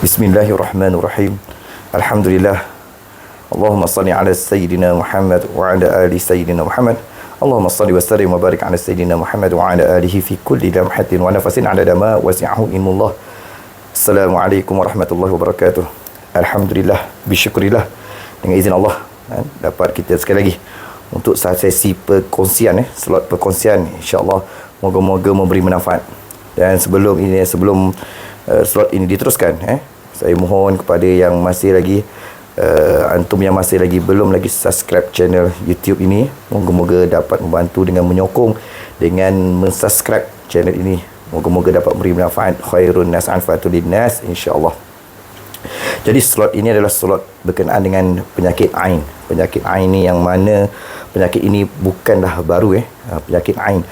Bismillahirrahmanirrahim. Alhamdulillah. Allahumma salli ala Sayyidina Muhammad wa ala ali Sayyidina Muhammad. Allahumma salli wa sallim wa barik ala Sayyidina Muhammad wa ala alihi fi kulli lamhatin wa nafasin ala dama wasi'ahu ilmullah. Assalamualaikum warahmatullahi wabarakatuh. Alhamdulillah, bisyukrillah, dengan izin Allah dapat kita sekali lagi untuk sesi perkongsian, slot perkongsian, insya-Allah moga-moga memberi manfaat. Dan sebelum slot ini diteruskan, saya mohon kepada yang masih lagi antum yang masih lagi belum lagi subscribe channel YouTube ini, moga-moga dapat membantu dengan menyokong dengan mensubscribe channel ini. Moga-moga dapat memberi manfaat, khairun nas anfatul linnas, insya-Allah. Jadi slot ini adalah slot berkenaan dengan penyakit ain. Penyakit ain ni yang mana penyakit ini bukanlah baru, penyakit ain.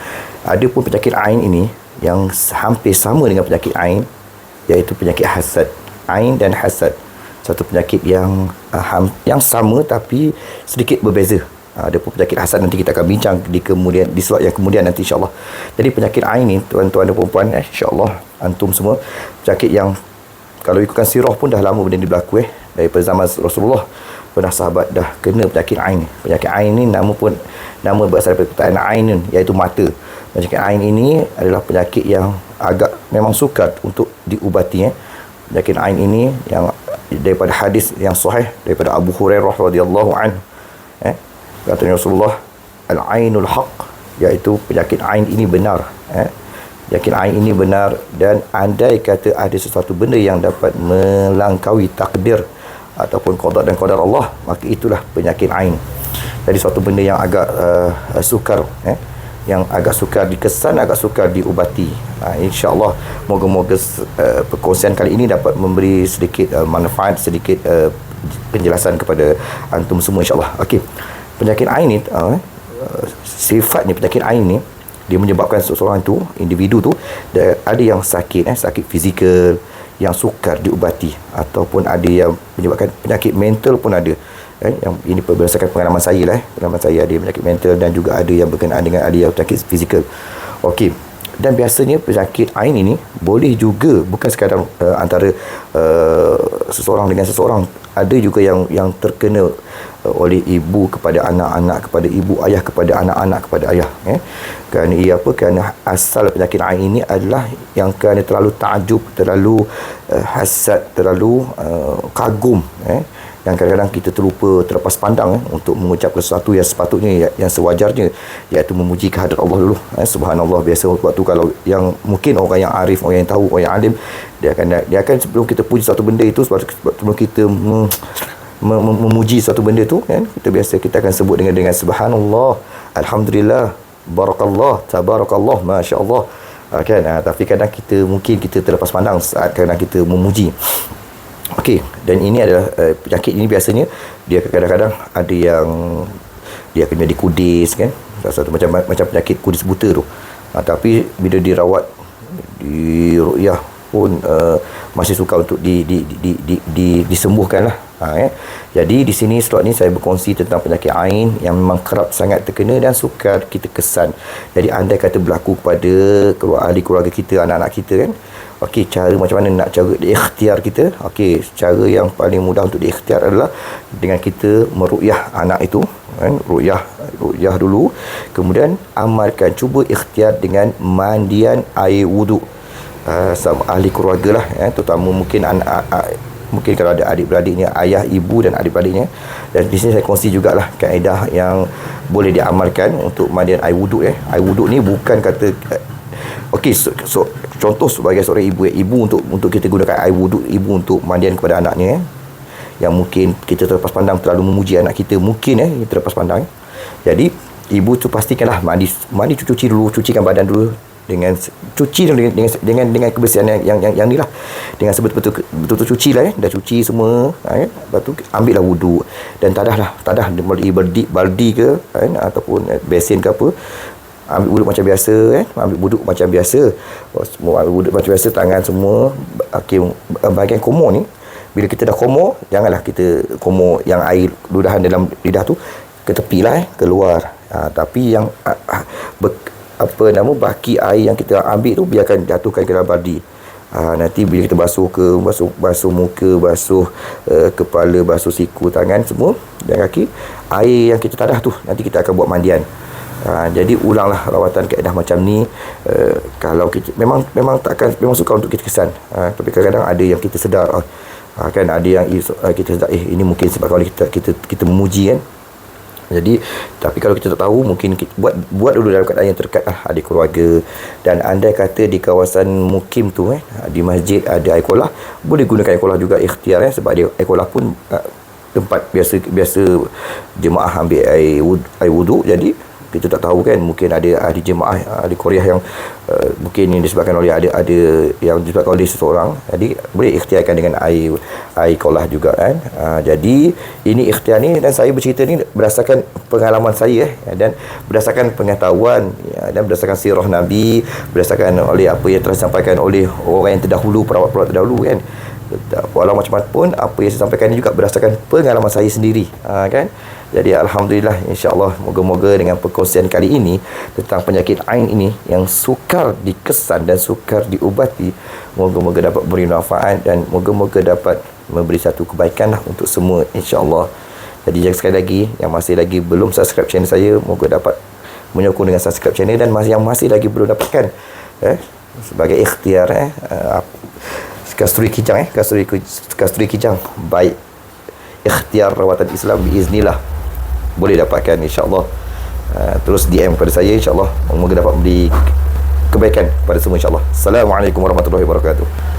Ada pun penyakit ain ini yang hampir sama dengan penyakit ain, iaitu penyakit hasad. Ain dan hasad, satu penyakit yang sama tapi sedikit berbeza. Ada pun penyakit hasad nanti kita akan bincang di slot yang kemudian nanti, insya-Allah. Jadi penyakit ain ni, tuan-tuan dan puan-puan, insya-Allah antum semua, penyakit yang kalau ikutkan sirah pun dah lama benda ni berlaku, daripada zaman Rasulullah pernah sahabat dah kena penyakit ain. Penyakit ain ni nama berasal daripada perkataan ainun, iaitu mata. Penyakit ain ini adalah penyakit yang agak memang sukar untuk diubati. Penyakit ain ini yang daripada hadis yang sahih daripada Abu Hurairah radhiyallahu anhu, kata Rasulullah, al-ainul haq, iaitu penyakit ain ini benar. Penyakit ain ini benar, dan andai kata ada sesuatu benda yang dapat melangkaui takdir ataupun qada dan qadar Allah, maka itulah penyakit ain. Jadi suatu benda yang agak sukar, yang agak sukar dikesan, agak sukar diubati. InsyaAllah moga-moga perkongsian kali ini dapat memberi sedikit manfaat, sedikit penjelasan kepada antum semua, insyaAllah. Okey, penyakit ain ni, sifatnya penyakit ain ni, dia menyebabkan seseorang tu, individu tu, ada yang sakit, sakit fizikal yang sukar diubati, ataupun ada yang menyebabkan penyakit mental pun ada. Yang ini berdasarkan pengalaman saya lah. Pengalaman saya ada penyakit mental, dan juga ada yang berkenaan dengan ada yang penyakit fizikal. Okey. Dan biasanya penyakit ain ini boleh juga bukan sekadar antara seseorang dengan seseorang. Ada juga yang terkena oleh ibu kepada anak-anak, kepada ibu ayah kepada anak-anak kepada ayah. Kerana ia apa? Kerana asal penyakit ain ini adalah yang kerana terlalu takjub, terlalu hasad, terlalu kagum, yang kadang-kadang kita terlepas pandang untuk mengucapkan sesuatu yang sepatutnya, yang sewajarnya, iaitu memuji kehadrat Allah dulu. Subhanallah. Biasa waktu kalau yang mungkin orang yang arif, orang yang tahu, orang yang alim, dia akan sebelum kita puji satu benda itu, sebelum kita memuji satu benda itu, kita akan sebut dengan subhanallah, alhamdulillah, barakallah, tabarakallah, masya-Allah. Tapi kadang mungkin kita terlepas pandang saat kadang kita memuji. Okey, dan ini adalah penyakit ini biasanya dia kadang-kadang ada yang dia akan jadi kudis, satu macam penyakit kudis buta tu. Tapi bila dirawat di ruqyah pun masih sukar untuk disembuhkan lah. Jadi di sini slot ni saya berkongsi tentang penyakit ain yang memang kerap sangat terkena dan sukar kita kesan. Jadi andai kata berlaku kepada ahli keluarga kita, anak-anak kita, okey, cara macam mana nak cara diikhtiar kita? Okey, cara yang paling mudah untuk diikhtiar adalah dengan kita meruqyah anak itu, ruqyah dulu, kemudian amalkan, cuba ikhtiar dengan mandian air wuduk. Sama ahli keluarga lah, terutama mungkin mungkin kalau ada adik-beradiknya, ayah, ibu dan adik-beradiknya. Dan di sini saya kongsi jugalah kaedah yang boleh diamalkan untuk mandian air wuduk. Air wuduk ni bukan kata okey, so contoh sebagai seorang ibu untuk kita gunakan air wuduk ibu untuk mandian kepada anaknya, yang mungkin kita terlepas pandang terlalu memuji anak kita, mungkin kita terlepas pandang. Jadi ibu tu pastikanlah mandi cuci dulu, cucikan badan dulu dengan kebersihan yang ni lah, dengan betul-betul cuci lah, dah cuci semua, lepas tu ambillah wuduk, dan tadah baldi ke ataupun besin ke apa, ambil wuduk macam biasa, ambil wuduk macam biasa, semua ambil wuduk macam biasa, tangan semua. Okey, bahagian komor ni, bila kita dah komor, janganlah kita komor yang air ludahan dalam lidah tu ke tepi lah, keluar. Tapi yang baki air yang kita ambil tu biarkan jatuhkan ke dalam baldi. Nanti bila kita basuh basuh muka, basuh kepala, basuh siku, tangan semua dan kaki, air yang kita tadah tu nanti kita akan buat mandian. Jadi ulanglah rawatan kaedah macam ni. Kalau kita memang suka untuk kita kesan, tapi kadang-kadang ada yang kita sedar, kan ada yang kita sedar ini mungkin sebab kalau kita memuji kan. Jadi tapi kalau kita tak tahu, mungkin kita buat dulu dalam keadaan yang terdekat ahli keluarga. Dan andai kata di kawasan mukim tu di masjid ada air kolah, boleh gunakan air kolah juga, ikhtiar sebab air kolah pun tempat biasa jemaah ambil air wudu. Jadi kita tak tahu kan, mungkin ada ahli jemaah ahli Korea yang mungkin yang disebabkan oleh ada yang disebabkan oleh seseorang, jadi boleh ikhtiarkan dengan air kolah juga kan. Jadi ini ikhtiar ni, dan saya bercerita ni berdasarkan pengalaman saya dan berdasarkan pengetahuan dan berdasarkan sirah Nabi, berdasarkan oleh apa yang telah disampaikan oleh orang yang terdahulu, perawat-perawat terdahulu kan. Walau macam mana pun, apa yang saya sampaikan ini juga berdasarkan pengalaman saya sendiri, kan. Jadi alhamdulillah, insya-Allah, moga-moga dengan perkongsian kali ini tentang penyakit ain ini yang sukar dikesan dan sukar diubati, moga-moga dapat beri manfaat dan moga-moga dapat memberi satu kebaikan untuk semua, insya-Allah. Jadi sekali lagi, yang masih lagi belum subscribe channel saya, moga dapat menyokong dengan subscribe channel, dan yang masih lagi belum dapatkan sebagai ikhtiar kasturi kijang baik ikhtiar rawatan Islam biiznillah, boleh dapatkan insya-Allah. Terus DM kepada saya, insya-Allah moga dapat beri kebaikan pada semua, insya-Allah. Assalamualaikum warahmatullahi wabarakatuh.